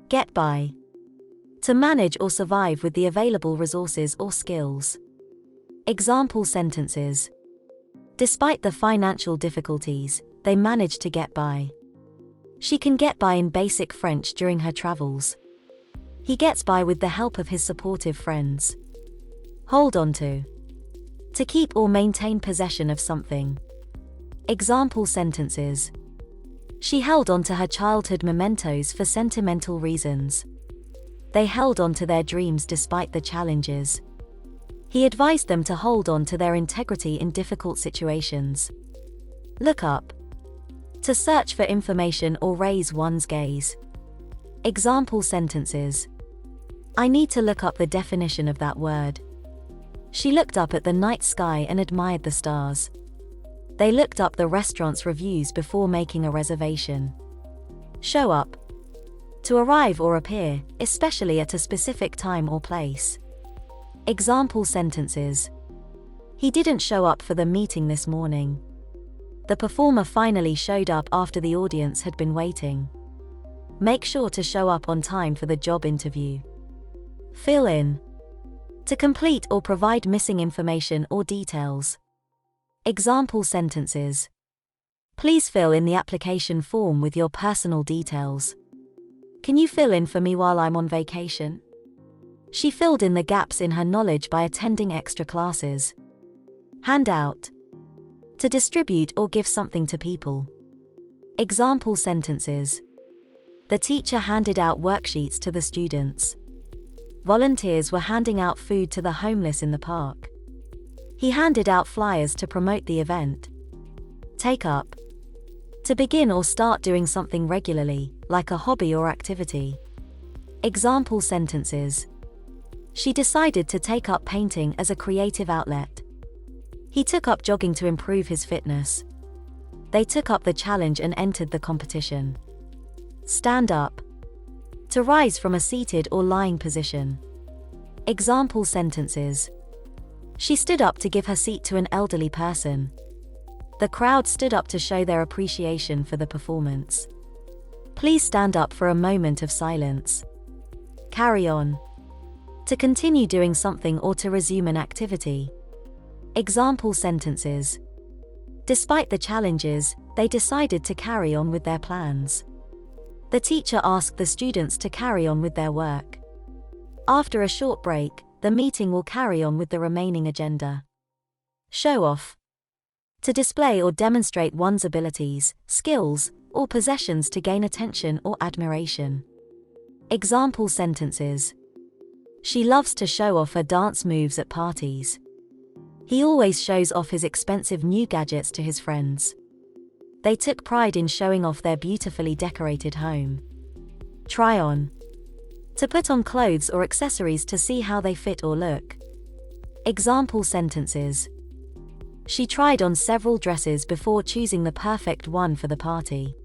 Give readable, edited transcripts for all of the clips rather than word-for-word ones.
Get by. To manage or survive with the available resources or skills. Example sentences. Despite the financial difficulties, they managed to get by. She can get by in basic French during her travels. He gets by with the help of his supportive friends. Hold on to. To keep or maintain possession of something. Example sentences. She held on to her childhood mementos for sentimental reasons. They held on to their dreams despite the challenges. He advised them to hold on to their integrity in difficult situations. Look up. To search for information or raise one's gaze. Example sentences. I need to look up the definition of that word. She looked up at the night sky and admired the stars. They looked up the restaurant's reviews before making a reservation. Show up. To arrive or appear, especially at a specific time or place. Example sentences. He didn't show up for the meeting this morning. The performer finally showed up after the audience had been waiting. Make sure to show up on time for the job interview. Fill in. To complete or provide missing information or details. Example sentences. Please fill in the application form with your personal details. Can you fill in for me while I'm on vacation? She filled in the gaps in her knowledge by attending extra classes. Hand out. To distribute or give something to people. Example sentences. The teacher handed out worksheets to the students. Volunteers were handing out food to the homeless in the park. He handed out flyers to promote the event. Take up. To begin or start doing something regularly, like a hobby or activity. Example sentences. She decided to take up painting as a creative outlet. He took up jogging to improve his fitness. They took up the challenge and entered the competition. Stand up. To rise from a seated or lying position. Example sentences. She stood up to give her seat to an elderly person. The crowd stood up to show their appreciation for the performance. Please stand up for a moment of silence. Carry on. To continue doing something or to resume an activity. Example sentences. Despite the challenges, they decided to carry on with their plans. The teacher asked the students to carry on with their work. After a short break, the meeting will carry on with the remaining agenda. Show off. To display or demonstrate one's abilities, skills, or possessions to gain attention or admiration. Example sentences. She loves to show off her dance moves at parties. He always shows off his expensive new gadgets to his friends. They took pride in showing off their beautifully decorated home. Try on. To put on clothes or accessories to see how they fit or look. Example sentences. She tried on several dresses before choosing the perfect one for the party.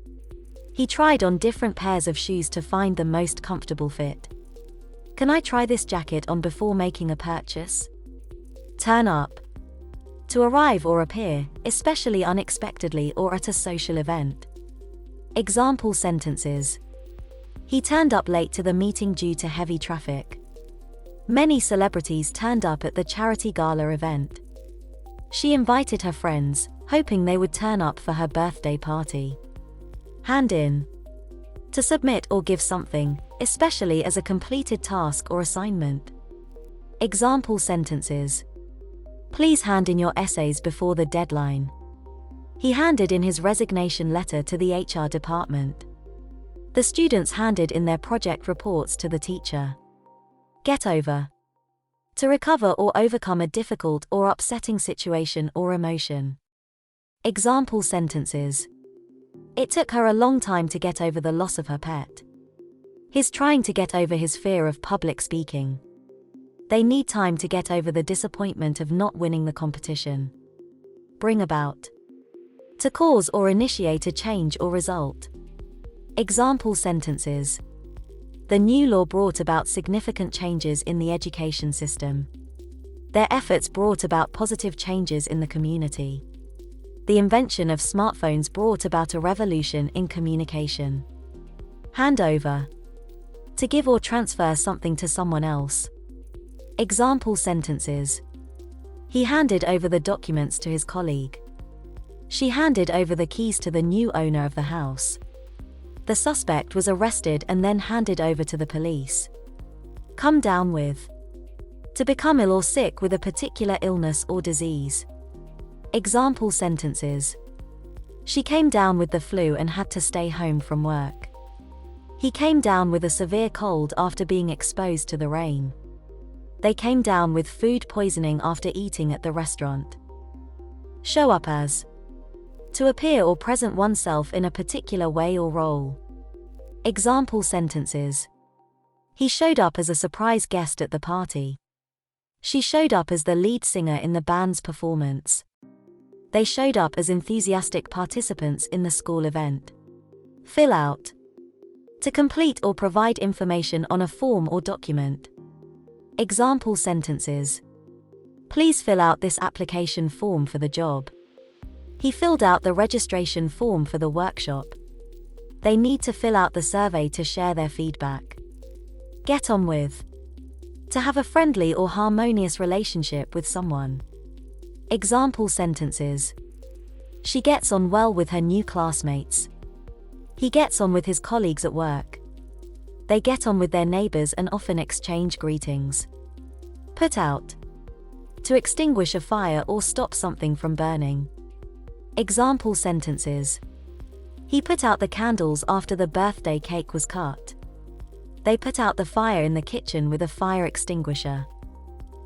He tried on different pairs of shoes to find the most comfortable fit. Can I try this jacket on before making a purchase? Turn up. To arrive or appear, especially unexpectedly or at a social event. Example sentences. He turned up late to the meeting due to heavy traffic. Many celebrities turned up at the charity gala event. She invited her friends, hoping they would turn up for her birthday party. Hand in. To submit or give something, especially as a completed task or assignment. Example sentences. Please hand in your essays before the deadline. He handed in his resignation letter to the HR department. The students handed in their project reports to the teacher. Get over. To recover or overcome a difficult or upsetting situation or emotion. Example sentences. It took her a long time to get over the loss of her pet. He's trying to get over his fear of public speaking. They need time to get over the disappointment of not winning the competition. Bring about. To cause or initiate a change or result. Example sentences. The new law brought about significant changes in the education system. Their efforts brought about positive changes in the community. The invention of smartphones brought about a revolution in communication. Hand over. To give or transfer something to someone else. Example sentences. He handed over the documents to his colleague. She handed over the keys to the new owner of the house. The suspect was arrested and then handed over to the police. Come down with. To become ill or sick with a particular illness or disease. Example sentences. She came down with the flu and had to stay home from work. He came down with a severe cold after being exposed to the rain. They came down with food poisoning after eating at the restaurant. Show up as. To appear or present oneself in a particular way or role. Example sentences. He showed up as a surprise guest at the party. She showed up as the lead singer in the band's performance. They showed up as enthusiastic participants in the school event. Fill out. To complete or provide information on a form or document. Example sentences. Please fill out this application form for the job. He filled out the registration form for the workshop. They need to fill out the survey to share their feedback. Get on with. To have a friendly or harmonious relationship with someone. Example sentences. She gets on well with her new classmates. He gets on with his colleagues at work. They get on with their neighbors and often exchange greetings. Put out. To extinguish a fire or stop something from burning. Example sentences. He put out the candles after the birthday cake was cut. They put out the fire in the kitchen with a fire extinguisher.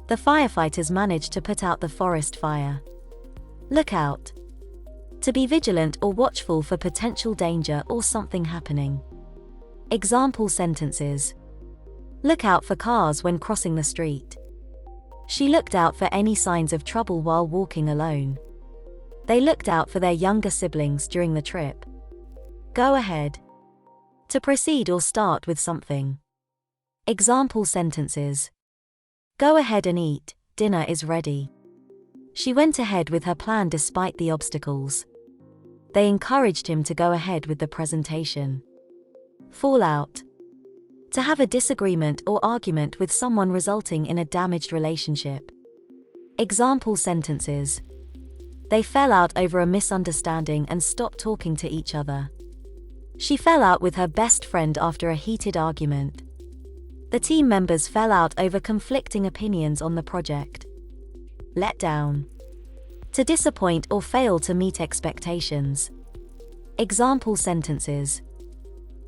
The firefighters managed to put out the forest fire. Look out. To be vigilant or watchful for potential danger or something happening. Example sentences. Look out for cars when crossing the street. She looked out for any signs of trouble while walking alone. They looked out for their younger siblings during the trip. Go ahead. To proceed or start with something. Example sentences. Go ahead and eat, dinner is ready. She went ahead with her plan despite the obstacles. They encouraged him to go ahead with the presentation. Fall out. To have a disagreement or argument with someone resulting in a damaged relationship. Example sentences. They fell out over a misunderstanding and stopped talking to each other. She fell out with her best friend after a heated argument. The team members fell out over conflicting opinions on the project. Let down. To disappoint or fail to meet expectations. Example sentences.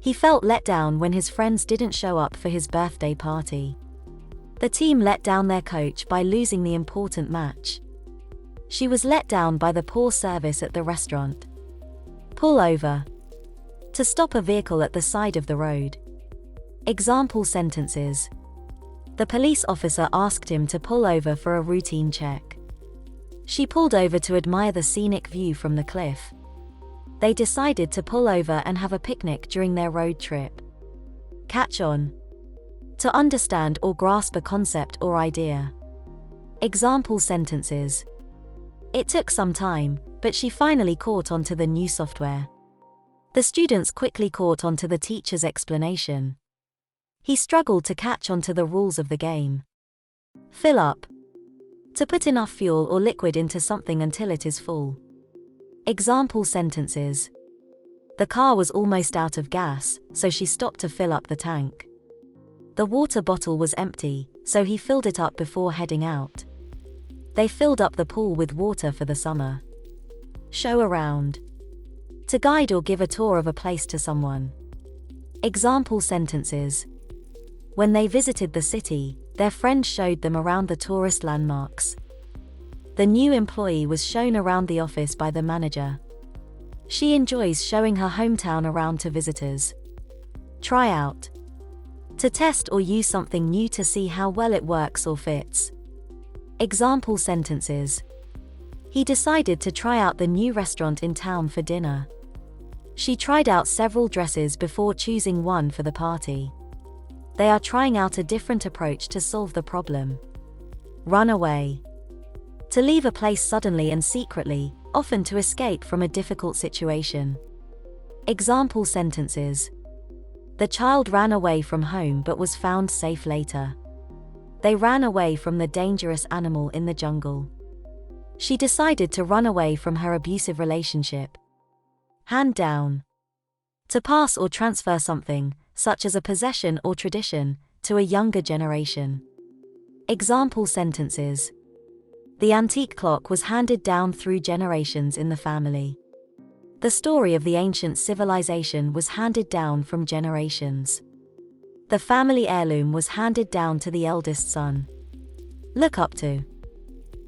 He felt let down when his friends didn't show up for his birthday party. The team let down their coach by losing the important match. She was let down by the poor service at the restaurant. Pull over. To stop a vehicle at the side of the road. Example sentences. The police officer asked him to pull over for a routine check. She pulled over to admire the scenic view from the cliff. They decided to pull over and have a picnic during their road trip. Catch on. To understand or grasp a concept or idea. Example sentences. It took some time, but she finally caught on to the new software. The students quickly caught on to the teacher's explanation. He struggled to catch on to the rules of the game. Fill up. To put enough fuel or liquid into something until it is full. Example sentences. The car was almost out of gas, so she stopped to fill up the tank. The water bottle was empty, so he filled it up before heading out. They filled up the pool with water for the summer. Show around. To guide or give a tour of a place to someone. Example sentences. When they visited the city, their friend showed them around the tourist landmarks. The new employee was shown around the office by the manager. She enjoys showing her hometown around to visitors. Try out. To test or use something new to see how well it works or fits. Example sentences. He decided to try out the new restaurant in town for dinner. She tried out several dresses before choosing one for the party. They are trying out a different approach to solve the problem. Run away. To leave a place suddenly and secretly, often to escape from a difficult situation. Example sentences. The child ran away from home but was found safe later. They ran away from the dangerous animal in the jungle. She decided to run away from her abusive relationship. Hand down. To pass or transfer something, such as a possession or tradition, to a younger generation. Example sentences. The antique clock was handed down through generations in the family. The story of the ancient civilization was handed down from generations. The family heirloom was handed down to the eldest son. Look up to.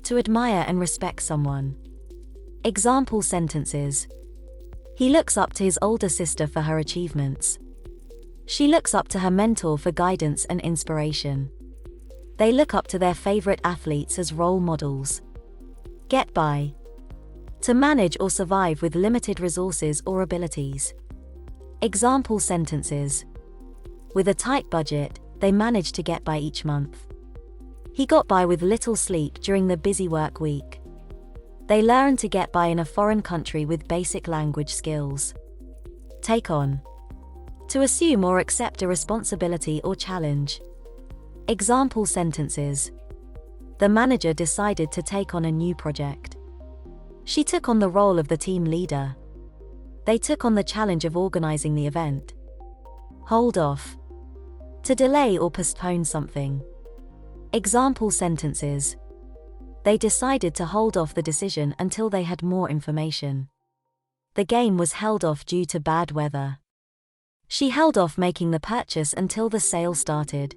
To admire and respect someone. Example sentences. He looks up to his older sister for her achievements. She looks up to her mentor for guidance and inspiration. They look up to their favorite athletes as role models. Get by. To manage or survive with limited resources or abilities. Example sentences. With a tight budget, they managed to get by each month. He got by with little sleep during the busy work week. They learned to get by in a foreign country with basic language skills. Take on. To assume or accept a responsibility or challenge. Example sentences. The manager decided to take on a new project. She took on the role of the team leader. They took on the challenge of organizing the event. Hold off. To delay or postpone something. Example sentences. They decided to hold off the decision until they had more information. The game was held off due to bad weather. She held off making the purchase until the sale started.